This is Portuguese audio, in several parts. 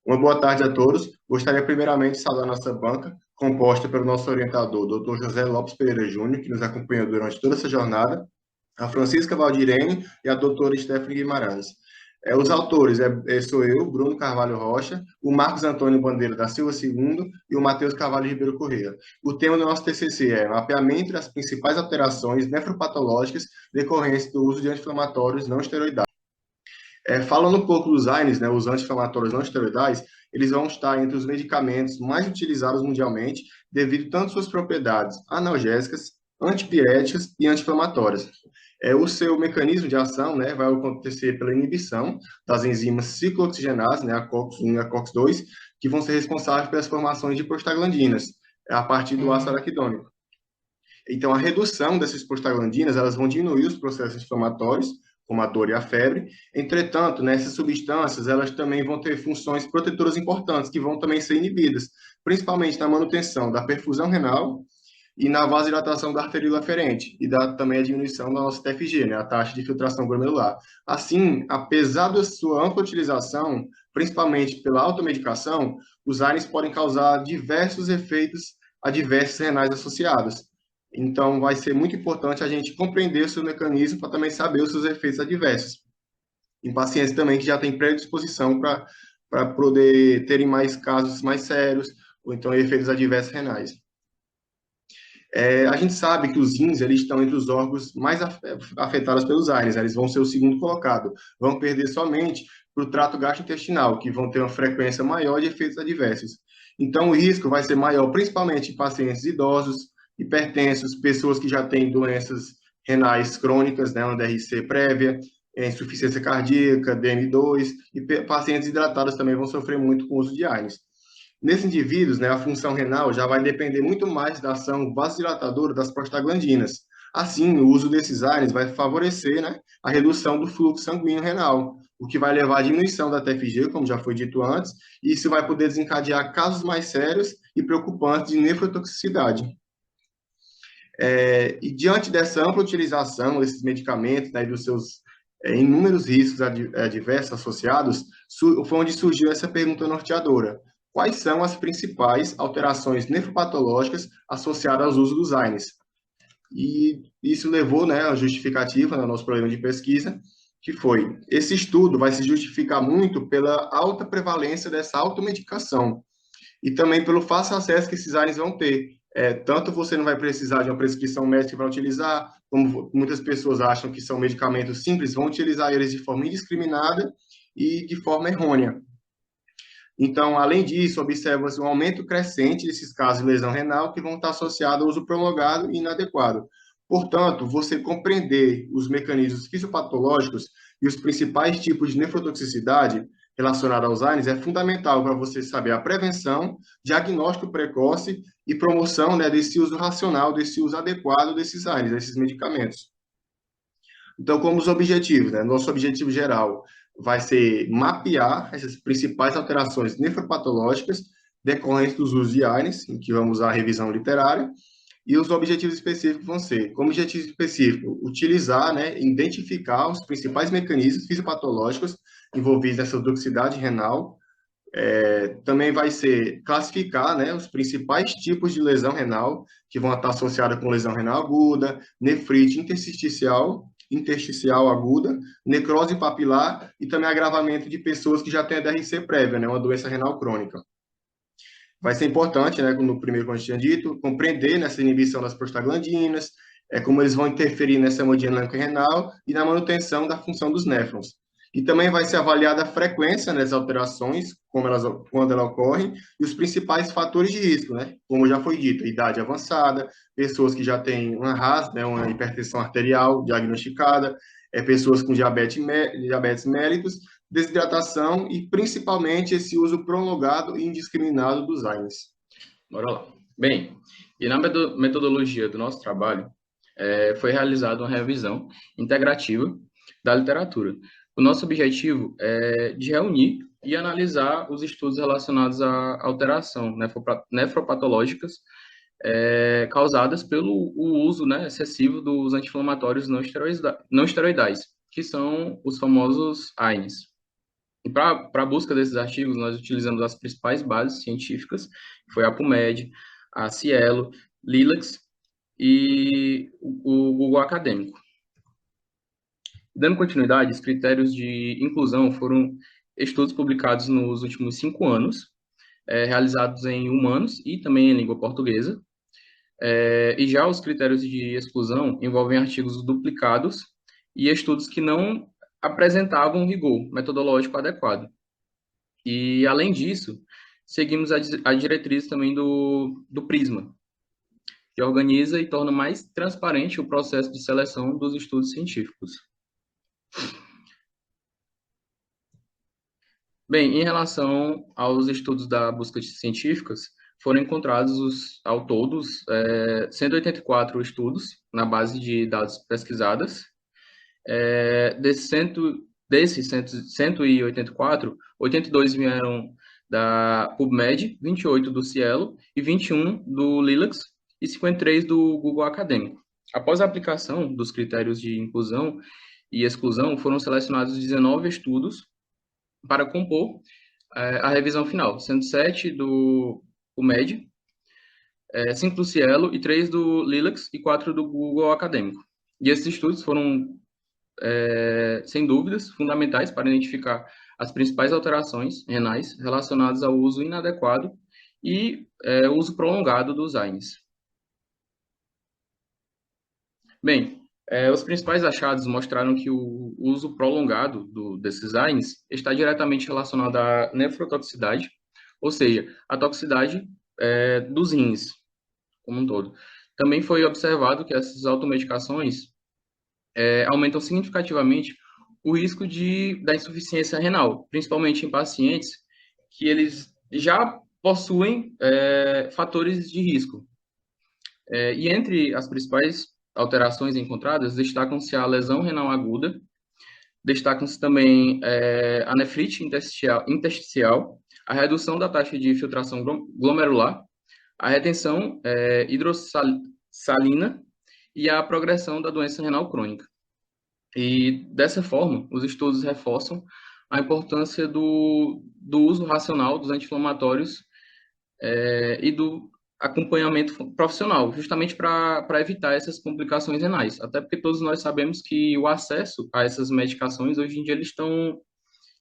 Uma boa tarde a todos. Gostaria primeiramente de saudar nossa banca, composta pelo nosso orientador, Dr. José Lopes Pereira Júnior, que nos acompanhou durante toda essa jornada, a Francisca Valdirene e a doutora Stephanie Guimarães. Os autores sou eu, Bruno Carvalho Rocha, o Marcos Antônio Bandeira da Silva II e o Matheus Carvalho Ribeiro Corrêa. O tema do nosso TCC é mapeamento das principais alterações nefropatológicas decorrentes do uso de anti-inflamatórios não esteroidais. Falando um pouco dos AINES, né, os anti-inflamatórios não esteroidais, eles vão estar entre os medicamentos mais utilizados mundialmente, devido tanto às suas propriedades analgésicas, antipiréticas e anti-inflamatórias. O seu mecanismo de ação, né, vai acontecer pela inibição das enzimas ciclooxigenases, né, a COX-1 e a COX-2, que vão ser responsáveis pelas formações de prostaglandinas, a partir do ácido araquidônico. Então, a redução dessas prostaglandinas, elas vão diminuir os processos inflamatórios, como a dor e a febre. Entretanto, nessas substâncias, elas também vão ter funções protetoras importantes, que vão também ser inibidas, principalmente na manutenção da perfusão renal e na vasodilatação da arteríola aferente, e também a diminuição da nossa TFG, né, a taxa de filtração glomerular. Assim, apesar da sua ampla utilização, principalmente pela automedicação, os ARNs podem causar diversos efeitos adversos renais associados. Então, vai ser muito importante a gente compreender o seu mecanismo para também saber os seus efeitos adversos. Em pacientes também que já têm predisposição para poder terem mais casos mais sérios, ou então efeitos adversos renais. A gente sabe que os rins eles estão entre os órgãos mais afetados pelos ARNs, né? Eles vão ser o segundo colocado, vão perder somente para o trato gastrointestinal, que vão ter uma frequência maior de efeitos adversos. Então, o risco vai ser maior, principalmente em pacientes idosos, hipertensos, pessoas que já têm doenças renais crônicas, né, uma DRC prévia, insuficiência cardíaca, DM2, e pacientes hidratados também vão sofrer muito com o uso de ARNs. Nesses indivíduos, né, a função renal já vai depender muito mais da ação vasodilatadora das prostaglandinas. Assim, o uso desses ARNs vai favorecer, né, a redução do fluxo sanguíneo renal, o que vai levar à diminuição da TFG, como já foi dito antes, e isso vai poder desencadear casos mais sérios e preocupantes de nefrotoxicidade. E diante dessa ampla utilização desses medicamentos, né, e dos seus inúmeros riscos adversos associados, foi onde surgiu essa pergunta norteadora: quais são as principais alterações nefropatológicas associadas ao uso dos AINES? E isso levou, né, a justificativa no nosso programa de pesquisa, que foi: esse estudo vai se justificar muito pela alta prevalência dessa automedicação e também pelo fácil acesso que esses AINES vão ter. Tanto você não vai precisar de uma prescrição médica para utilizar, como muitas pessoas acham que são medicamentos simples, vão utilizar eles de forma indiscriminada e de forma errônea. Então, além disso, observa-se um aumento crescente desses casos de lesão renal que vão estar associados ao uso prolongado e inadequado. Portanto, você compreender os mecanismos fisiopatológicos e os principais tipos de nefrotoxicidade relacionados aos ARNs é fundamental para você saber a prevenção, diagnóstico precoce e promoção, né, desse uso racional, desse uso adequado desses ARNs, desses medicamentos. Então, como os objetivos, né? Nosso objetivo geral vai ser mapear essas principais alterações nefropatológicas decorrentes dos usos de ARNs, em que vamos usar a revisão literária, e os objetivos específicos vão ser, como objetivo específico, utilizar, né, identificar os principais mecanismos fisiopatológicos envolvidos nessa toxicidade renal. Também vai ser classificar, né, os principais tipos de lesão renal que vão estar associadas com lesão renal aguda, nefrite intersticial aguda, necrose papilar e também agravamento de pessoas que já têm a DRC prévia, né, uma doença renal crônica. Vai ser importante, né, no primeiro que a gente tinha dito, compreender nessa inibição das prostaglandinas, como eles vão interferir nessa hemodinâmica renal e na manutenção da função dos néfrons. E também vai ser avaliada a frequência das alterações, quando elas ocorrem, e os principais fatores de risco, né? Como já foi dito, idade avançada, pessoas que já têm uma RAS, né, uma hipertensão arterial diagnosticada, pessoas com diabetes mellitus, desidratação e principalmente esse uso prolongado e indiscriminado dos AINES. Bora lá. Bem, e na metodologia do nosso trabalho, foi realizada uma revisão integrativa da literatura. O nosso objetivo é de reunir e analisar os estudos relacionados à alteração nefropatológicas causadas pelo uso, né, excessivo dos anti-inflamatórios não esteroidais, que são os famosos AINES. Para a busca desses artigos, nós utilizamos as principais bases científicas, que foi a PubMed, a Cielo, Lilacs e o Google Acadêmico. Dando continuidade, os critérios de inclusão foram estudos publicados nos últimos 5 anos, realizados em humanos e também em língua portuguesa. E já os critérios de exclusão envolvem artigos duplicados e estudos que não apresentavam um rigor metodológico adequado. E, além disso, seguimos a diretriz também do PRISMA, que organiza e torna mais transparente o processo de seleção dos estudos científicos. Bem, em relação aos estudos da busca científicas, foram encontrados, ao todos, 184 estudos na base de dados pesquisadas. Desses 184, 82 vieram da PubMed, 28 do Cielo e 21 do Lilacs e 53 do Google Acadêmico. Após a aplicação dos critérios de inclusão e exclusão, foram selecionados 19 estudos para compor a revisão final, sendo 7 do PubMed, 5 do Cielo e 3 do Lilacs e 4 do Google Acadêmico. E esses estudos foram sem dúvidas, fundamentais para identificar as principais alterações renais relacionadas ao uso inadequado e uso prolongado dos AINES. Bem, os principais achados mostraram que o uso prolongado desses AINES está diretamente relacionado à nefrotoxicidade, ou seja, a toxicidade dos rins como um todo. Também foi observado que essas automedicações aumentam significativamente o risco da insuficiência renal, principalmente em pacientes que eles já possuem fatores de risco. E entre as principais alterações encontradas, destacam-se a lesão renal aguda, destacam-se também a nefrite intersticial, a redução da taxa de filtração glomerular, a retenção hidrossalina e a progressão da doença renal crônica. E, dessa forma, os estudos reforçam a importância do uso racional dos anti-inflamatórios e do acompanhamento profissional, justamente para evitar essas complicações renais. Até porque todos nós sabemos que o acesso a essas medicações, hoje em dia, eles estão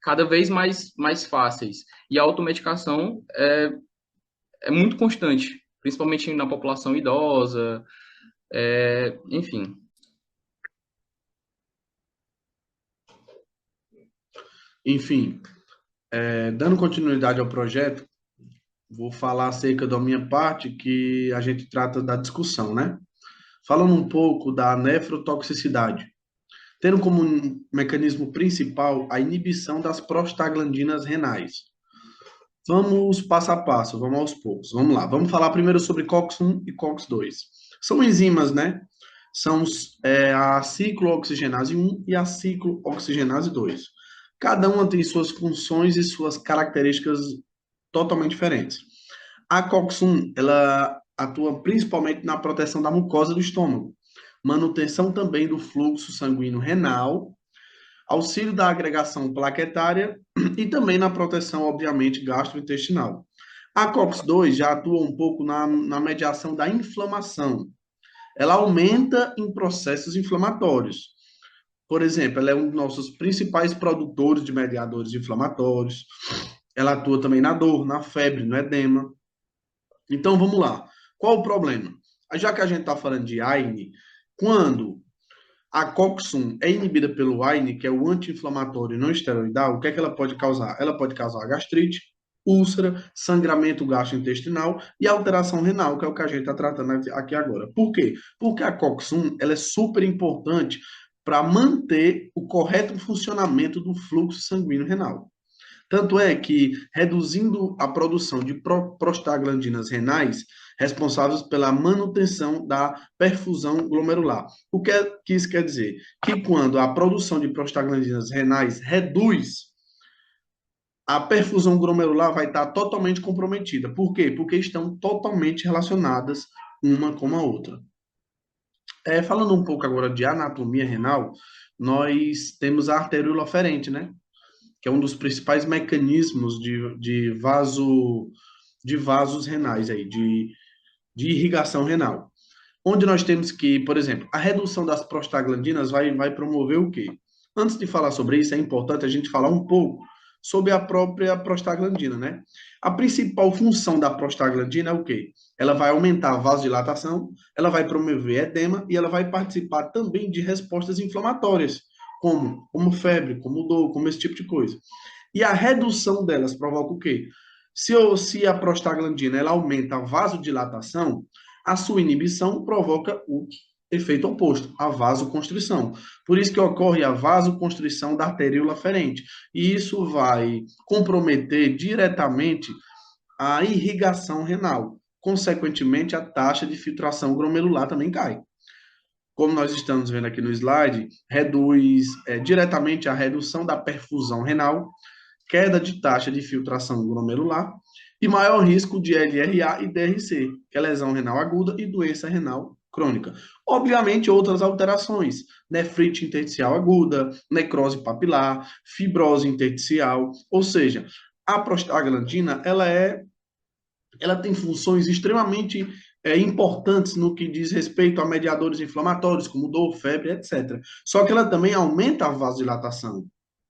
cada vez mais fáceis. E a automedicação é muito constante, principalmente na população idosa, enfim. Enfim, dando continuidade ao projeto, vou falar acerca da minha parte, que a gente trata da discussão, né? Falando um pouco da nefrotoxicidade, tendo como um mecanismo principal a inibição das prostaglandinas renais. Vamos passo a passo, vamos aos poucos. Vamos lá, vamos falar primeiro sobre COX-1 e COX-2. São enzimas, né? São a ciclooxigenase 1 e a ciclooxigenase 2. Cada uma tem suas funções e suas características totalmente diferentes. A COX-1, ela atua principalmente na proteção da mucosa do estômago, manutenção também do fluxo sanguíneo renal, auxílio da agregação plaquetária e também na proteção, obviamente, gastrointestinal. A COX-2 já atua um pouco na mediação da inflamação. Ela aumenta em processos inflamatórios. Por exemplo, ela é um dos nossos principais produtores de mediadores inflamatórios. Ela atua também na dor, na febre, no edema. Então, vamos lá. Qual o problema? Já que a gente está falando de AINE, quando a COX-1 é inibida pelo AINE, que é o anti-inflamatório não esteroidal, o que é que ela pode causar? Ela pode causar gastrite, úlcera, sangramento gastrointestinal e alteração renal, que é o que a gente está tratando aqui agora. Por quê? Porque a COX-1 ela é super importante para manter o correto funcionamento do fluxo sanguíneo renal. Tanto é que, reduzindo a produção de prostaglandinas renais, responsáveis pela manutenção da perfusão glomerular. O que isso quer dizer? Que quando a produção de prostaglandinas renais reduz, a perfusão glomerular vai estar totalmente comprometida. Por quê? Porque estão totalmente relacionadas uma com a outra. Falando um pouco agora de anatomia renal, nós temos a arterioloferente, né? que é um dos principais mecanismos de vasos renais aí, de irrigação renal. Onde nós temos que, por exemplo, a redução das prostaglandinas vai promover o quê? Antes de falar sobre isso, é importante a gente falar um pouco sobre a própria prostaglandina, né? A principal função da prostaglandina é o quê? Ela vai aumentar a vasodilatação, ela vai promover edema e ela vai participar também de respostas inflamatórias, como febre, como dor, como esse tipo de coisa. E a redução delas provoca o quê? Se a prostaglandina ela aumenta a vasodilatação, a sua inibição provoca o efeito oposto, a vasoconstrição. Por isso que ocorre a vasoconstrição da arteríola aferente. E isso vai comprometer diretamente a irrigação renal. Consequentemente, a taxa de filtração glomerular também cai. Como nós estamos vendo aqui no slide, reduz diretamente a redução da perfusão renal, queda de taxa de filtração glomerular e maior risco de LRA e DRC, que é lesão renal aguda e doença renal crônica. Obviamente, outras alterações, nefrite intersticial aguda, necrose papilar, fibrose intersticial, ou seja, a prostaglandina, ela tem funções extremamente importantes no que diz respeito a mediadores inflamatórios, como dor, febre, etc. Só que ela também aumenta a vasodilatação.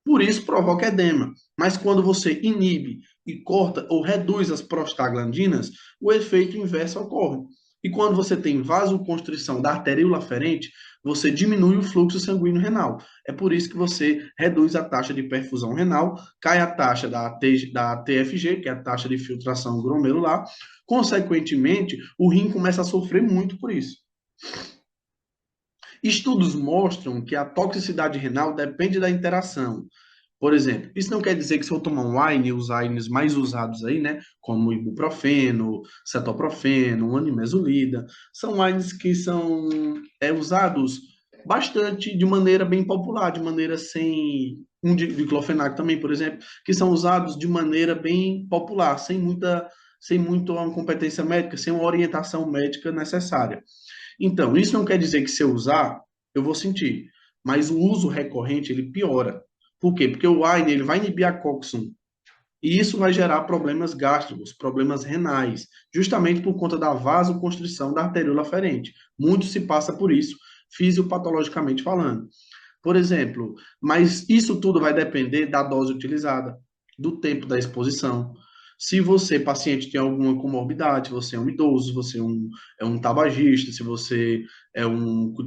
Por isso provoca edema. Mas quando você inibe e corta ou reduz as prostaglandinas, o efeito inverso ocorre. E quando você tem vasoconstrição da arteríola aferente, você diminui o fluxo sanguíneo renal. É por isso que você reduz a taxa de perfusão renal, cai a taxa da TFG, que é a taxa de filtração glomerular. Consequentemente, o rim começa a sofrer muito por isso. Estudos mostram que a toxicidade renal depende da interação. Por exemplo, isso não quer dizer que se eu tomar um wine, os wines mais usados aí, né, como ibuprofeno, cetoprofeno, animezolida, são wines que são usados bastante de maneira bem popular, de maneira sem um diclofenac também, por exemplo, que são usados de maneira bem popular, sem muita competência médica, sem uma orientação médica necessária. Então, isso não quer dizer que se eu usar, eu vou sentir, mas o uso recorrente ele piora. Por quê? Porque o wine ele vai inibir a COX-1 e isso vai gerar problemas gástricos, problemas renais, justamente por conta da vasoconstrição da arteríola aferente. Muito se passa por isso, fisiopatologicamente falando. Por exemplo, mas isso tudo vai depender da dose utilizada, do tempo da exposição. Se você, paciente, tem alguma comorbidade, você é um idoso, você é um tabagista, se você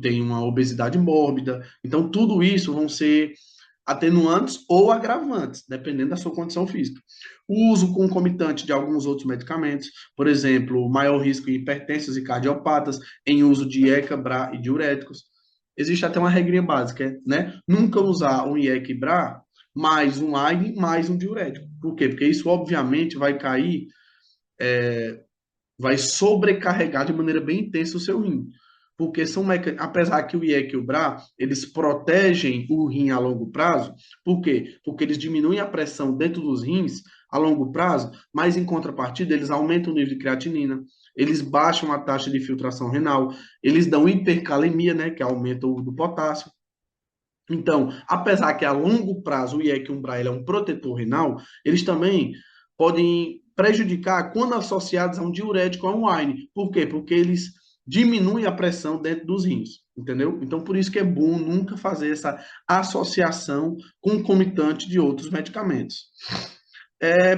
tem uma obesidade mórbida, então tudo isso vão ser atenuantes ou agravantes, dependendo da sua condição física. O uso concomitante de alguns outros medicamentos, por exemplo, maior risco em hipertensos e cardiopatas, em uso de IECA, BRA e diuréticos. Existe até uma regrinha básica, né? Nunca usar um IECA e BRA mais um AINE mais um diurético. Por quê? Porque isso, obviamente, vai cair, vai sobrecarregar de maneira bem intensa o seu rim. Porque apesar que o IEC e o BRA, eles protegem o rim a longo prazo. Por quê? Porque eles diminuem a pressão dentro dos rins a longo prazo, mas em contrapartida eles aumentam o nível de creatinina, eles baixam a taxa de filtração renal, eles dão hipercalemia, né, que aumenta o do potássio. Então, apesar que a longo prazo o IEC e o BRA é um protetor renal, eles também podem prejudicar quando associados a um diurético ou a um AINE. Por quê? Porque eles diminuem a pressão dentro dos rins, entendeu? Então, por isso que é bom nunca fazer essa associação concomitante de outros medicamentos.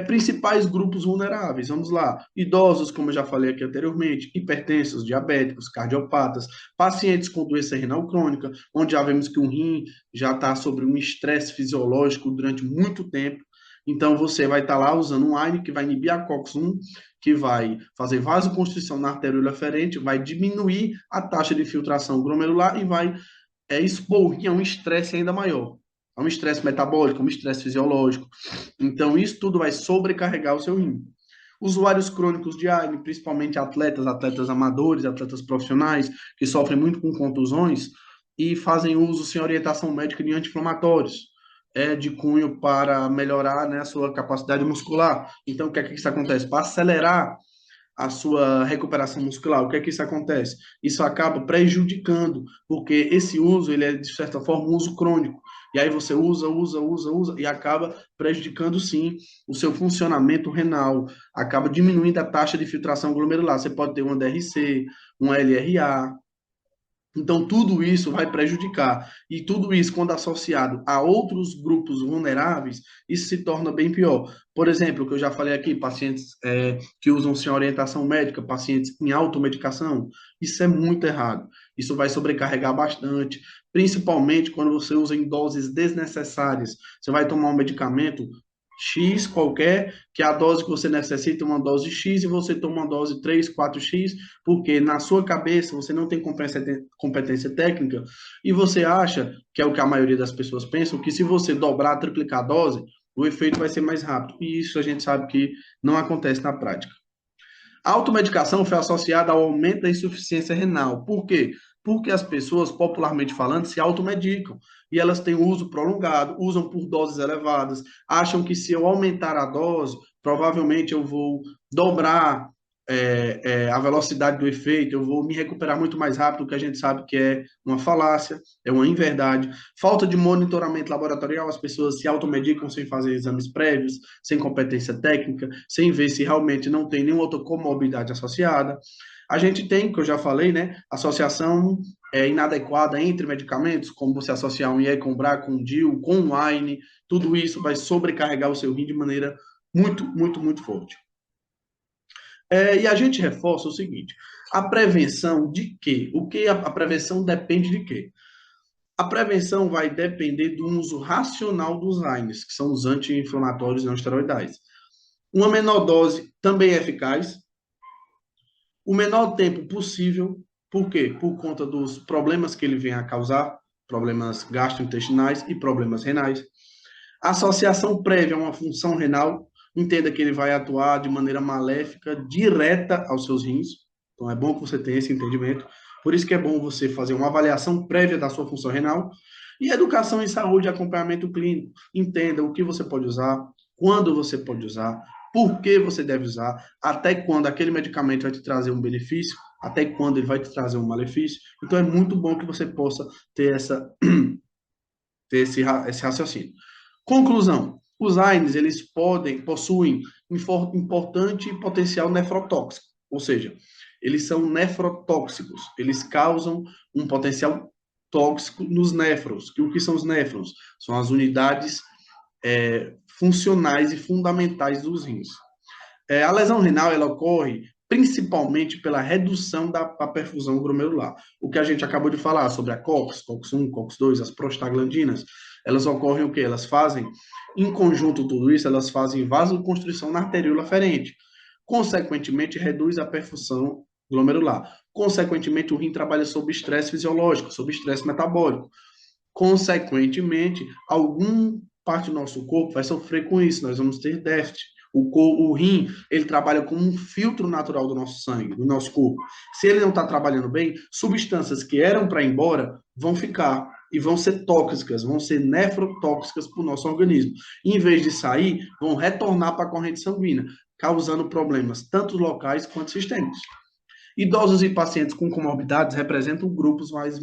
Principais grupos vulneráveis, vamos lá, idosos, como eu já falei aqui anteriormente, hipertensos, diabéticos, cardiopatas, pacientes com doença renal crônica, onde já vemos que o rim já está sobre um estresse fisiológico durante muito tempo, então você vai estar lá usando um AINE que vai inibir a COX-1, que vai fazer vasoconstrição na arteríola aferente, vai diminuir a taxa de filtração glomerular e vai expor o rim a um estresse ainda maior. É um estresse metabólico, um estresse fisiológico. Então, isso tudo vai sobrecarregar o seu rim. Usuários crônicos de AINE, principalmente atletas amadores, atletas profissionais, que sofrem muito com contusões e fazem uso sem orientação médica de anti-inflamatórios, de cunho para melhorar, né, a sua capacidade muscular. Então, o que é que isso acontece? Para acelerar a sua recuperação muscular. O que é que isso acontece? Isso acaba prejudicando, porque esse uso, ele é, de certa forma, um uso crônico. E aí você usa e acaba prejudicando, sim, o seu funcionamento renal, acaba diminuindo a taxa de filtração glomerular. Você pode ter uma DRC, um LRA. Então, tudo isso vai prejudicar. E tudo isso, quando associado a outros grupos vulneráveis, isso se torna bem pior. Por exemplo, o que eu já falei aqui, pacientes que usam sem orientação médica, pacientes em automedicação, isso é muito errado. Isso vai sobrecarregar bastante, principalmente quando você usa em doses desnecessárias. Você vai tomar um medicamento X qualquer, que a dose que você necessita é uma dose X e você toma uma dose 3, 4X, porque na sua cabeça você não tem competência técnica e você acha, que é o que a maioria das pessoas pensam, que se você dobrar, triplicar a dose, o efeito vai ser mais rápido. E isso a gente sabe que não acontece na prática. A automedicação foi associada ao aumento da insuficiência renal. Por quê? Porque as pessoas, popularmente falando, se automedicam e elas têm uso prolongado, usam por doses elevadas, acham que se eu aumentar a dose, provavelmente eu vou dobrar a velocidade do efeito, eu vou me recuperar muito mais rápido, o que a gente sabe que é uma falácia, é uma inverdade. Falta de monitoramento laboratorial, as pessoas se automedicam sem fazer exames prévios, sem competência técnica, sem ver se realmente não tem nenhuma outra comorbidade associada. A gente tem, que eu já falei, né, associação inadequada entre medicamentos, como você associar um IE com BRA, com DIL, com wine, tudo isso vai sobrecarregar o seu rim de maneira muito forte. E a gente reforça o seguinte: a prevenção de quê? O que a prevenção depende de quê? A prevenção vai depender do uso racional dos AINES, que são os anti-inflamatórios não esteroidais. Uma menor dose também é eficaz, o menor tempo possível, por quê? Por conta dos problemas que ele vem a causar, problemas gastrointestinais e problemas renais. A associação prévia a uma função renal, entenda que ele vai atuar de maneira maléfica, direta aos seus rins. Então, é bom que você tenha esse entendimento. Por isso que é bom você fazer uma avaliação prévia da sua função renal. E educação em saúde e acompanhamento clínico. Entenda o que você pode usar, quando você pode usar, por que você deve usar, até quando aquele medicamento vai te trazer um benefício, até quando ele vai te trazer um malefício. Então, é muito bom que você possa ter esse raciocínio. Conclusão: os AINES eles possuem importante potencial nefrotóxico, ou seja, eles são nefrotóxicos, eles causam um potencial tóxico nos néfrons. O que são os néfrons? São as unidades funcionais e fundamentais dos rins. A lesão renal ela ocorre principalmente pela redução da perfusão glomerular. O que a gente acabou de falar sobre a COX, COX-1, COX-2, as prostaglandinas, elas ocorrem o quê? Elas fazem, em conjunto tudo isso, elas fazem vasoconstrição na arteríola aferente. Consequentemente, reduz a perfusão glomerular. Consequentemente, o rim trabalha sob estresse fisiológico, sob estresse metabólico. Consequentemente, alguma parte do nosso corpo vai sofrer com isso, nós vamos ter déficit. O rim, ele trabalha como um filtro natural do nosso sangue, do nosso corpo. Se ele não está trabalhando bem, substâncias que eram para ir embora vão ficar e vão ser tóxicas, vão ser nefrotóxicas para o nosso organismo. E, em vez de sair, vão retornar para a corrente sanguínea, causando problemas tanto locais quanto sistêmicos. Idosos e pacientes com comorbidades representam grupos mais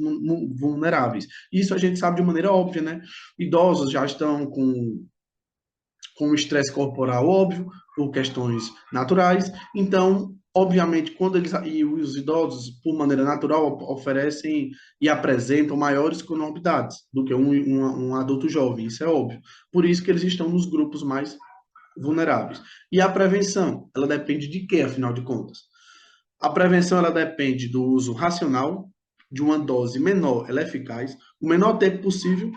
vulneráveis. Isso a gente sabe de maneira óbvia, né? Idosos já estão com estresse corporal óbvio, por questões naturais. Então, obviamente, quando os idosos, por maneira natural, oferecem e apresentam maiores comorbidades do que um adulto jovem, isso é óbvio. Por isso que eles estão nos grupos mais vulneráveis. E a prevenção, ela depende de quê, afinal de contas? A prevenção, ela depende do uso racional, de uma dose menor, ela é eficaz, o menor tempo possível.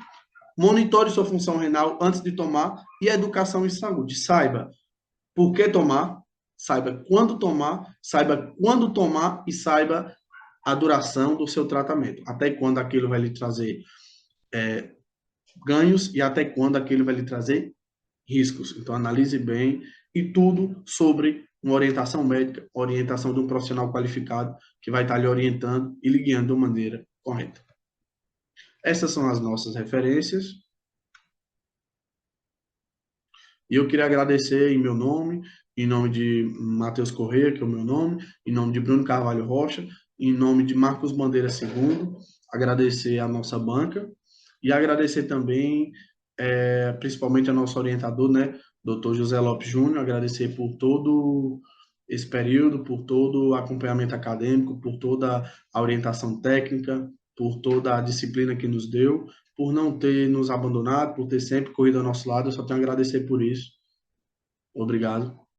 Monitore sua função renal antes de tomar e a educação em saúde. Saiba por que tomar, saiba quando tomar e saiba a duração do seu tratamento. Até quando aquilo vai lhe trazer ganhos e até quando aquilo vai lhe trazer riscos. Então, analise bem e tudo sobre uma orientação médica, orientação de um profissional qualificado que vai estar lhe orientando e lhe guiando de maneira correta. Essas são as nossas referências. E eu queria agradecer em meu nome, em nome de Matheus Corrêa, que é o meu nome, em nome de Bruno Carvalho Rocha, em nome de Marcos Bandeira II, agradecer a nossa banca e agradecer também, principalmente a nosso orientador, né, Dr. José Lopes Júnior, agradecer por todo esse período, por todo o acompanhamento acadêmico, por toda a orientação técnica, por toda a disciplina que nos deu, por não ter nos abandonado, por ter sempre corrido ao nosso lado. Eu só tenho a agradecer por isso. Obrigado.